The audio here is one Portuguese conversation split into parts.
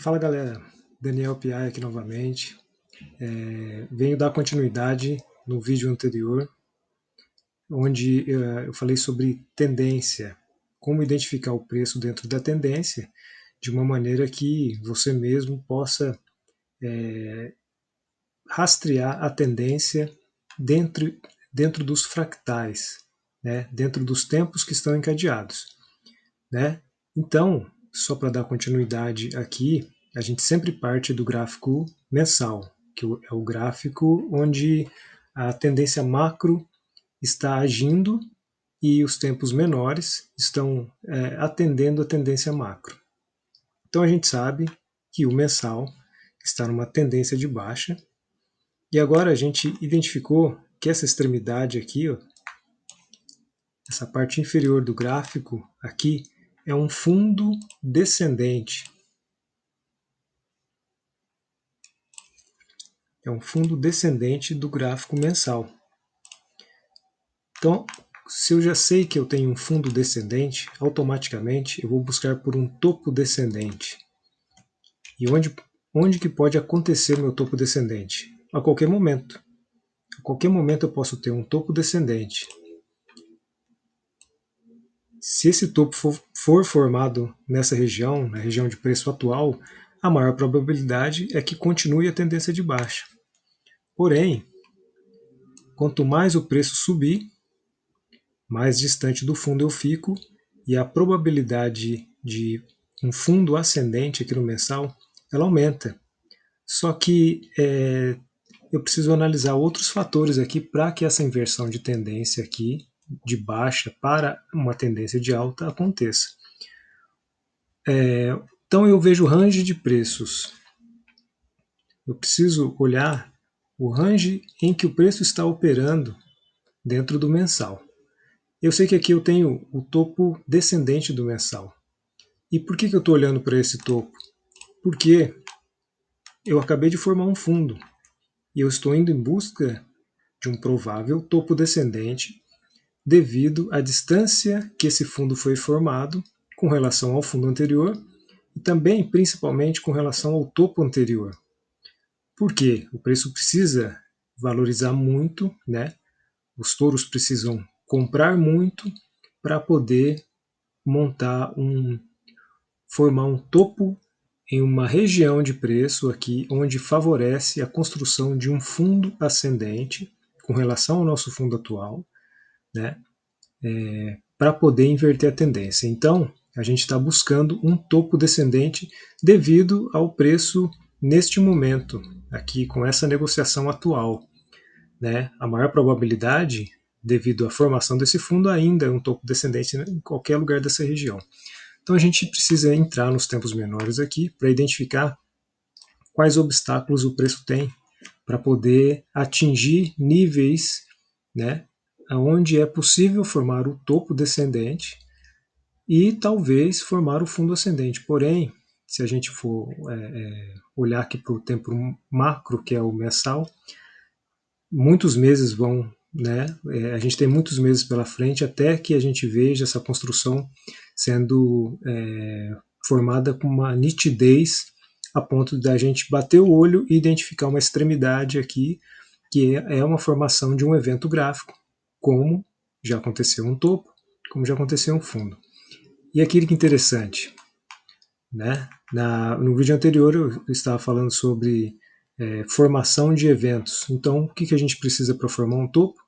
Fala galera, Daniel Piai aqui novamente. Venho dar continuidade no vídeo anterior, onde eu falei sobre tendência, como identificar o preço dentro da tendência, de uma maneira que você mesmo possa rastrear a tendência dentro dos fractais, né? Dentro dos tempos que estão encadeados, né? Então, só para dar continuidade aqui, a gente sempre parte do gráfico mensal, que é o gráfico onde a tendência macro está agindo e os tempos menores estão atendendo a tendência macro. Então a gente sabe que o mensal está numa tendência de baixa, e agora a gente identificou que essa extremidade aqui, ó, essa parte inferior do gráfico aqui, é um fundo descendente. É um fundo descendente do gráfico mensal. Então, se eu já sei que eu tenho um fundo descendente, automaticamente eu vou buscar por um topo descendente. E onde que pode acontecer meu topo descendente? A qualquer momento. A qualquer momento eu posso ter um topo descendente. Se esse topo for formado nessa região, na região de preço atual, a maior probabilidade é que continue a tendência de baixa. Porém, quanto mais o preço subir, mais distante do fundo eu fico, e a probabilidade de um fundo ascendente aqui no mensal, ela aumenta. Só que eu preciso analisar outros fatores aqui para que essa inversão de tendência aqui, de baixa para uma tendência de alta, aconteça. Então eu vejo o range de preços. Eu preciso olhar o range em que o preço está operando dentro do mensal. Eu sei que aqui eu tenho o topo descendente do mensal. E por que eu estou olhando para esse topo? Porque eu acabei de formar um fundo e eu estou indo em busca de um provável topo descendente devido à distância que esse fundo foi formado com relação ao fundo anterior e também, principalmente, com relação ao topo anterior. Por quê? O preço precisa valorizar muito, né? Os touros precisam comprar muito para poder formar um topo em uma região de preço aqui onde favorece a construção de um fundo ascendente com relação ao nosso fundo atual, né? Para poder inverter a tendência. Então, a gente está buscando um topo descendente devido ao preço neste momento, aqui com essa negociação atual, né? A maior probabilidade, devido à formação desse fundo, ainda é um topo descendente em qualquer lugar dessa região. Então a gente precisa entrar nos tempos menores aqui para identificar quais obstáculos o preço tem para poder atingir níveis, né, onde é possível formar o topo descendente e talvez formar o fundo ascendente. Porém, se a gente for olhar aqui para o tempo macro, que é o mensal, muitos meses vão, né? A gente tem muitos meses pela frente até que a gente veja essa construção sendo formada com uma nitidez a ponto da gente bater o olho e identificar uma extremidade aqui, que é uma formação de um evento gráfico, como já aconteceu um topo, como já aconteceu um fundo. E aquilo que é interessante, né? No vídeo anterior eu estava falando sobre formação de eventos. Então, o que a gente precisa para formar um topo?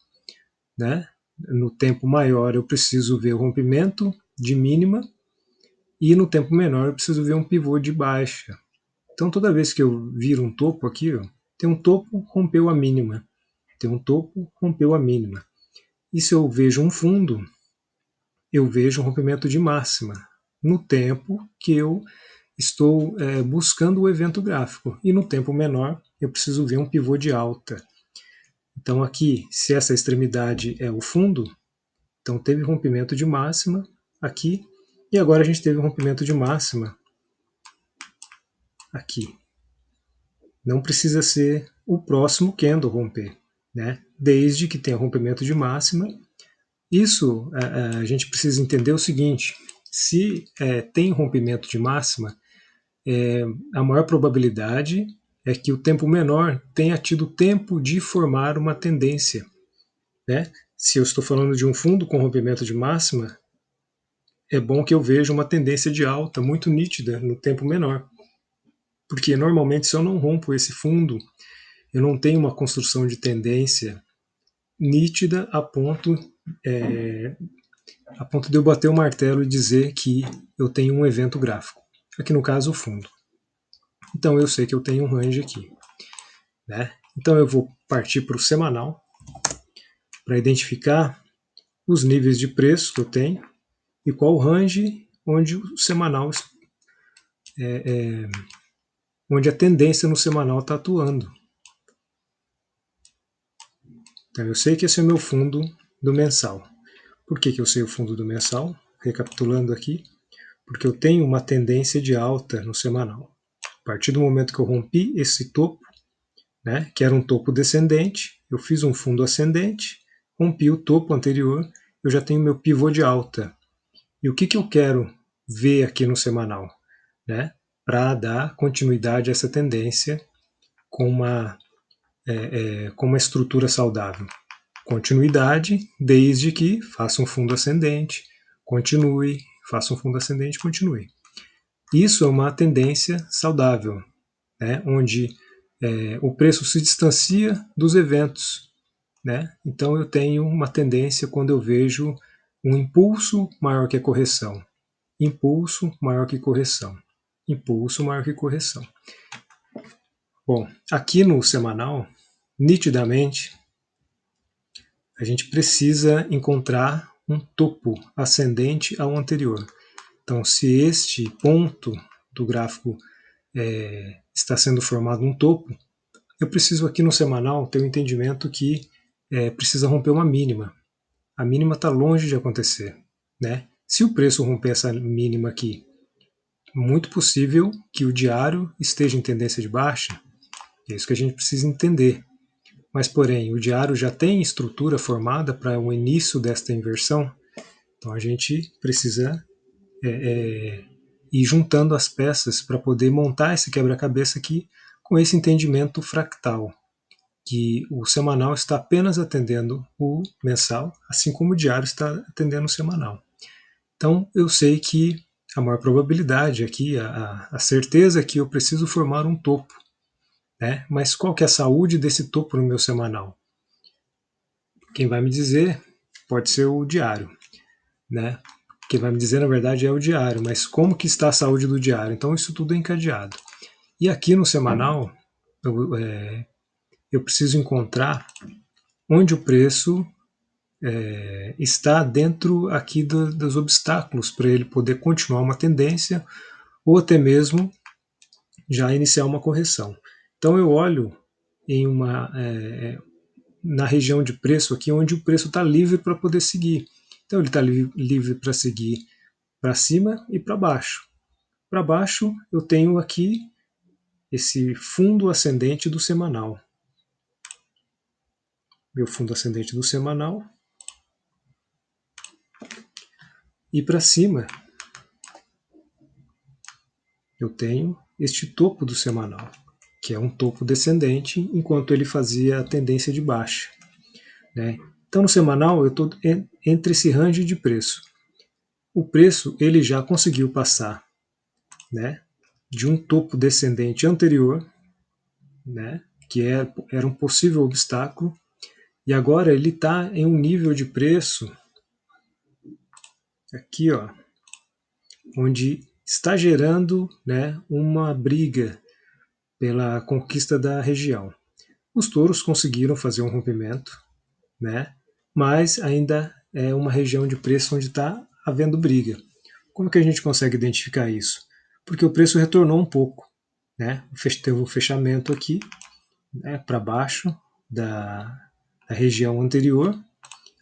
Né? No tempo maior eu preciso ver o rompimento de mínima e no tempo menor eu preciso ver um pivô de baixa. Então, toda vez que eu viro um topo aqui, ó, tem um topo, rompeu a mínima. Tem um topo, rompeu a mínima. E se eu vejo um fundo, eu vejo um rompimento de máxima no tempo que eu estou buscando o evento gráfico. E no tempo menor, eu preciso ver um pivô de alta. Então aqui, se essa extremidade é o fundo, então teve rompimento de máxima aqui, e agora a gente teve um rompimento de máxima aqui. Não precisa ser o próximo candle romper, né? Desde que tenha rompimento de máxima. Isso a gente precisa entender o seguinte: se tem rompimento de máxima, a maior probabilidade é que o tempo menor tenha tido tempo de formar uma tendência, né? Se eu estou falando de um fundo com rompimento de máxima, é bom que eu veja uma tendência de alta muito nítida no tempo menor, porque normalmente se eu não rompo esse fundo, eu não tenho uma construção de tendência nítida a ponto de eu bater o martelo e dizer que eu tenho um evento gráfico. Aqui no caso o fundo. Então eu sei que eu tenho um range aqui, né? Então eu vou partir para o semanal para identificar os níveis de preço que eu tenho e qual o range onde o semanal onde a tendência no semanal está atuando. Então eu sei que esse é o meu fundo do mensal. Por que eu sei o fundo do mensal? Recapitulando aqui, porque eu tenho uma tendência de alta no semanal. A partir do momento que eu rompi esse topo, né, que era um topo descendente, eu fiz um fundo ascendente, rompi o topo anterior, eu já tenho meu pivô de alta. E o que eu quero ver aqui no semanal, né, para dar continuidade a essa tendência com uma estrutura saudável? Continuidade, desde que faça um fundo ascendente, continue, faça um fundo ascendente, continue. Isso é uma tendência saudável, né, onde o preço se distancia dos eventos, né? Então eu tenho uma tendência quando eu vejo um impulso maior que a correção, impulso maior que correção, impulso maior que correção. Bom, aqui no semanal, nitidamente, a gente precisa encontrar um topo ascendente ao anterior. Então, se este ponto do gráfico está sendo formado um topo, eu preciso aqui no semanal ter o entendimento que precisa romper uma mínima. A mínima está longe de acontecer, né? Se o preço romper essa mínima aqui, muito possível que o diário esteja em tendência de baixa. É isso que a gente precisa entender. Mas, porém, o diário já tem estrutura formada para o início desta inversão, então a gente precisa ir juntando as peças para poder montar esse quebra-cabeça aqui com esse entendimento fractal, que o semanal está apenas atendendo o mensal, assim como o diário está atendendo o semanal. Então, eu sei que a maior probabilidade aqui, a certeza é que eu preciso formar um topo, né? Mas qual que é a saúde desse topo no meu semanal? Quem vai me dizer pode ser o diário, né? Quem vai me dizer, na verdade, é o diário, mas como que está a saúde do diário? Então, isso tudo é encadeado. E aqui no semanal, eu preciso encontrar onde o preço está dentro aqui dos obstáculos para ele poder continuar uma tendência ou até mesmo já iniciar uma correção. Então eu olho na região de preço aqui onde o preço está livre para poder seguir. Então ele está livre para seguir para cima e para baixo. Para baixo eu tenho aqui esse fundo ascendente do semanal. Meu fundo ascendente do semanal. E para cima eu tenho este topo do semanal, que é um topo descendente, enquanto ele fazia a tendência de baixa, né? Então no semanal eu estou entre esse range de preço. O preço ele já conseguiu passar, né, de um topo descendente anterior, né, que era um possível obstáculo, e agora ele está em um nível de preço aqui, ó, onde está gerando, né, uma briga pela conquista da região. Os touros conseguiram fazer um rompimento, né, mas ainda é uma região de preço onde está havendo briga. Como que a gente consegue identificar isso? Porque o preço retornou um pouco, né? Teve um fechamento aqui, né, para baixo da região anterior.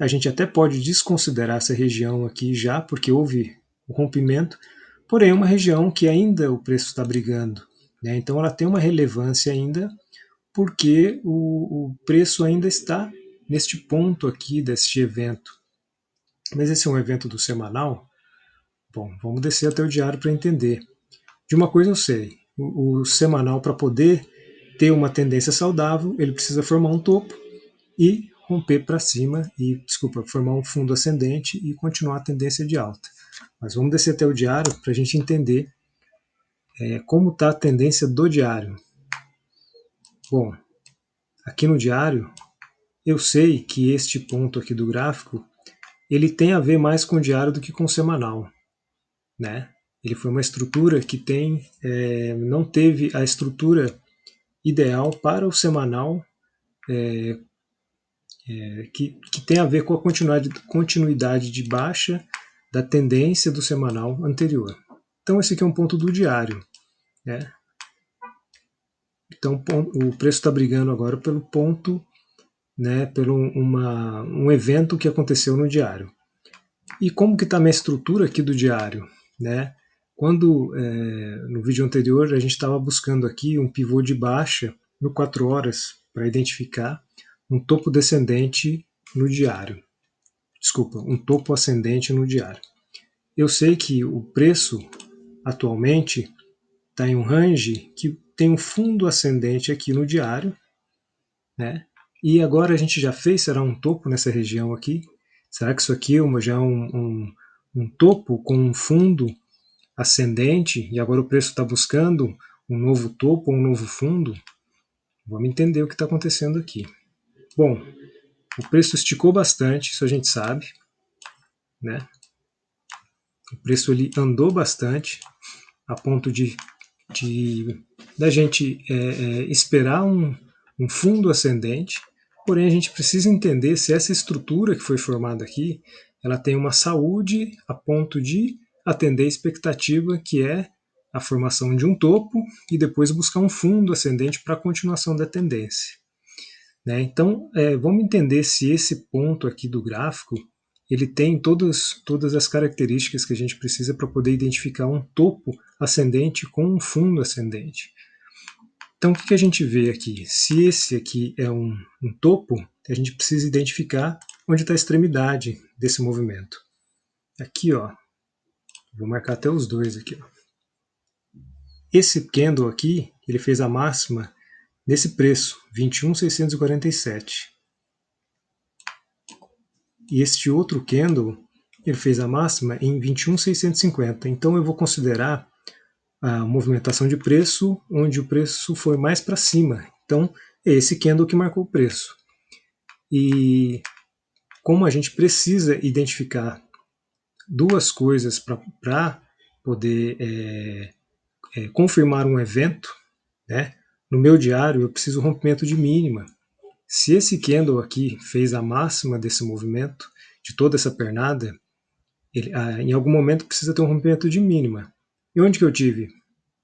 A gente até pode desconsiderar essa região aqui já, porque houve o rompimento, porém é uma região que ainda o preço está brigando, né? Então ela tem uma relevância ainda, porque o preço ainda está neste ponto aqui deste evento. Mas esse é um evento do semanal? Bom, vamos descer até o diário para entender. De uma coisa eu sei, o semanal, para poder ter uma tendência saudável, ele precisa formar um topo e romper para cima, formar um fundo ascendente e continuar a tendência de alta. Mas vamos descer até o diário para a gente entender como está a tendência do diário. Bom, aqui no diário, eu sei que este ponto aqui do gráfico, ele tem a ver mais com o diário do que com o semanal, né? Ele foi uma estrutura que não teve a estrutura ideal para o semanal, que tem a ver com a continuidade de baixa da tendência do semanal anterior. Então esse aqui é um ponto do diário, né? Então o preço está brigando agora pelo ponto, né, pelo um evento que aconteceu no diário. E como que está a minha estrutura aqui do diário, né? Quando no vídeo anterior a gente estava buscando aqui um pivô de baixa no 4 horas para identificar um topo descendente no diário. Desculpa, um topo ascendente no diário. Eu sei que o preço atualmente está em um range que tem um fundo ascendente aqui no diário, né? E agora a gente já fez, será um topo nessa região aqui? Será que isso aqui já é um topo com um fundo ascendente e agora o preço está buscando um novo topo ou um novo fundo? Vamos entender o que está acontecendo aqui. Bom, o preço esticou bastante, isso a gente sabe, né? O preço ele andou bastante a ponto da gente esperar um fundo ascendente, porém a gente precisa entender se essa estrutura que foi formada aqui, ela tem uma saúde a ponto de atender a expectativa que é a formação de um topo e depois buscar um fundo ascendente para a continuação da tendência. Né? Então, vamos entender se esse ponto aqui do gráfico ele tem todas as características que a gente precisa para poder identificar um topo ascendente com um fundo ascendente. Então, o que a gente vê aqui? Se esse aqui é um topo, a gente precisa identificar onde está a extremidade desse movimento. Aqui, ó, vou marcar até os dois aqui. Ó. Esse candle aqui, ele fez a máxima nesse preço, 21.647. E este outro candle, ele fez a máxima em 21.650. Então eu vou considerar a movimentação de preço onde o preço foi mais para cima. Então é esse candle que marcou o preço. E como a gente precisa identificar duas coisas para poder confirmar um evento, né? No meu diário eu preciso rompimento de mínima. Se esse candle aqui fez a máxima desse movimento, de toda essa pernada, em algum momento precisa ter um rompimento de mínima. E onde que eu tive?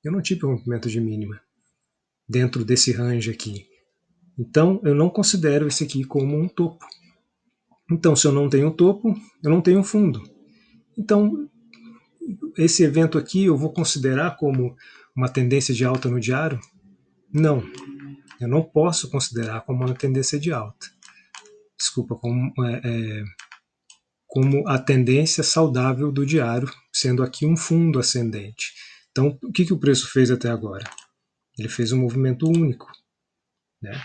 Eu não tive rompimento de mínima dentro desse range aqui. Então eu não considero esse aqui como um topo. Então se eu não tenho topo, eu não tenho fundo. Então esse evento aqui eu vou considerar como uma tendência de alta no diário? Não, eu não posso considerar como uma tendência de alta. Desculpa, como a tendência saudável do diário, sendo aqui um fundo ascendente. Então, o que o preço fez até agora? Ele fez um movimento único. Né?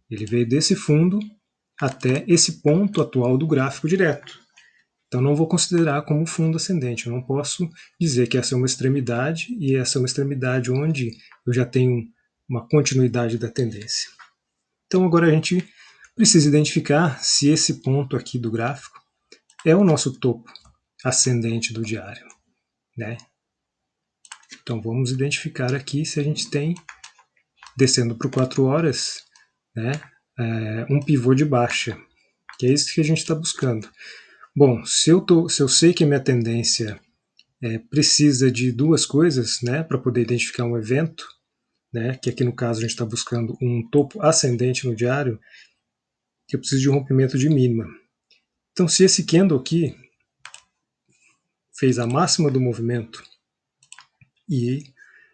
Ele veio desse fundo até esse ponto atual do gráfico direto. Então, não vou considerar como fundo ascendente. Eu não posso dizer que essa é uma extremidade e essa é uma extremidade onde eu já tenho uma continuidade da tendência. Então, agora a gente precisa identificar se esse ponto aqui do gráfico é o nosso topo ascendente do diário. Né? Então, vamos identificar aqui se a gente tem, descendo para o 4 horas, né, um pivô de baixa, que é isso que a gente está buscando. Bom, se eu sei que a minha tendência precisa de duas coisas, né, para poder identificar um evento, né, que aqui no caso a gente está buscando um topo ascendente no diário, eu preciso de um rompimento de mínima. Então, se esse candle aqui fez a máxima do movimento e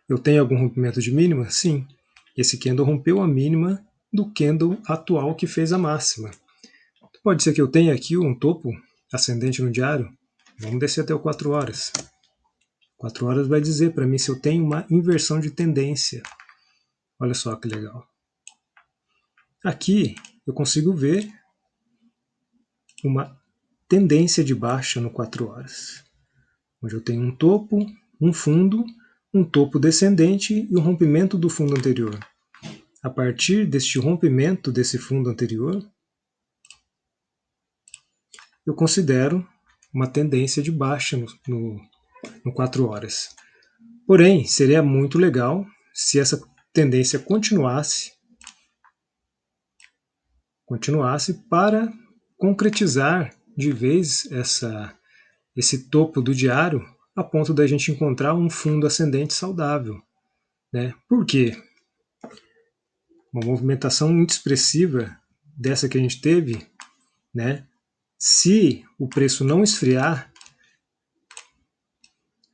eu tenho algum rompimento de mínima? Sim. Esse candle rompeu a mínima do candle atual que fez a máxima. Pode ser que eu tenha aqui um topo ascendente no diário. Vamos descer até o 4 horas. 4 horas vai dizer para mim se eu tenho uma inversão de tendência. Olha só que legal. Aqui eu consigo ver uma tendência de baixa no 4 horas, onde eu tenho um topo, um fundo, um topo descendente e um rompimento do fundo anterior. A partir deste rompimento desse fundo anterior, eu considero uma tendência de baixa no 4 horas. Porém, seria muito legal se essa tendência continuasse para concretizar de vez esse topo do diário a ponto da gente encontrar um fundo ascendente saudável. Né? Por quê? Uma movimentação muito expressiva dessa que a gente teve, né? Se o preço não esfriar,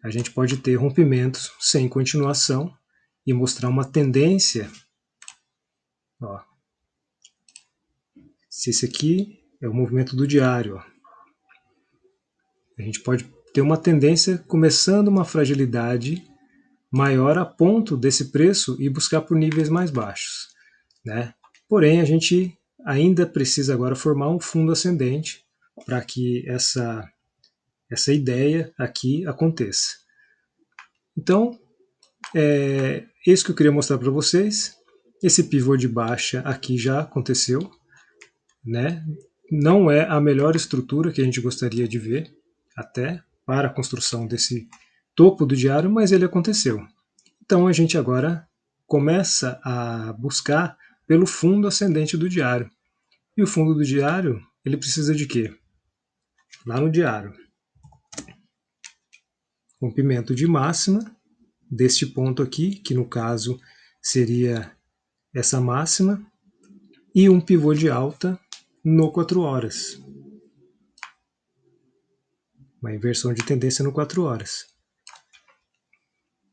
a gente pode ter rompimentos sem continuação e mostrar uma tendência. Ó, se esse aqui é o movimento do diário, ó, a gente pode ter uma tendência começando uma fragilidade maior a ponto desse preço ir buscar por níveis mais baixos. Né? Porém, a gente ainda precisa agora formar um fundo ascendente para que essa ideia aqui aconteça. Então, é isso que eu queria mostrar para vocês. Esse pivô de baixa aqui já aconteceu, né? Não é a melhor estrutura que a gente gostaria de ver, até para a construção desse topo do diário, mas ele aconteceu. Então a gente agora começa a buscar pelo fundo ascendente do diário. E o fundo do diário, ele precisa de quê? Lá no diário, rompimento de máxima deste ponto aqui, que no caso seria essa máxima, e um pivô de alta no 4 horas. Uma inversão de tendência no 4 horas.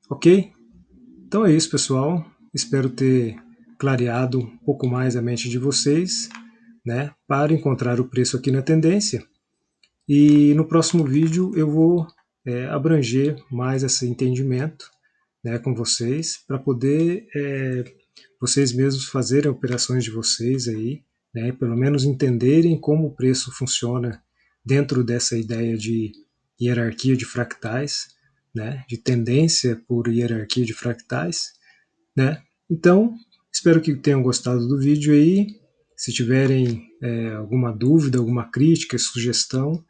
Ok? Então é isso, pessoal. Espero ter clareado um pouco mais a mente de vocês, né, para encontrar o preço aqui na tendência. E no próximo vídeo eu vou abranger mais esse entendimento, né, com vocês, para poder vocês mesmos fazerem operações de vocês aí, né, pelo menos entenderem como o preço funciona dentro dessa ideia de hierarquia de fractais, né, de tendência por hierarquia de fractais, né. Então, espero que tenham gostado do vídeo aí. Se tiverem alguma dúvida, alguma crítica, sugestão,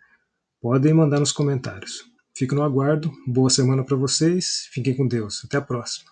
podem mandar nos comentários. Fico no aguardo. Boa semana para vocês. Fiquem com Deus. Até a próxima.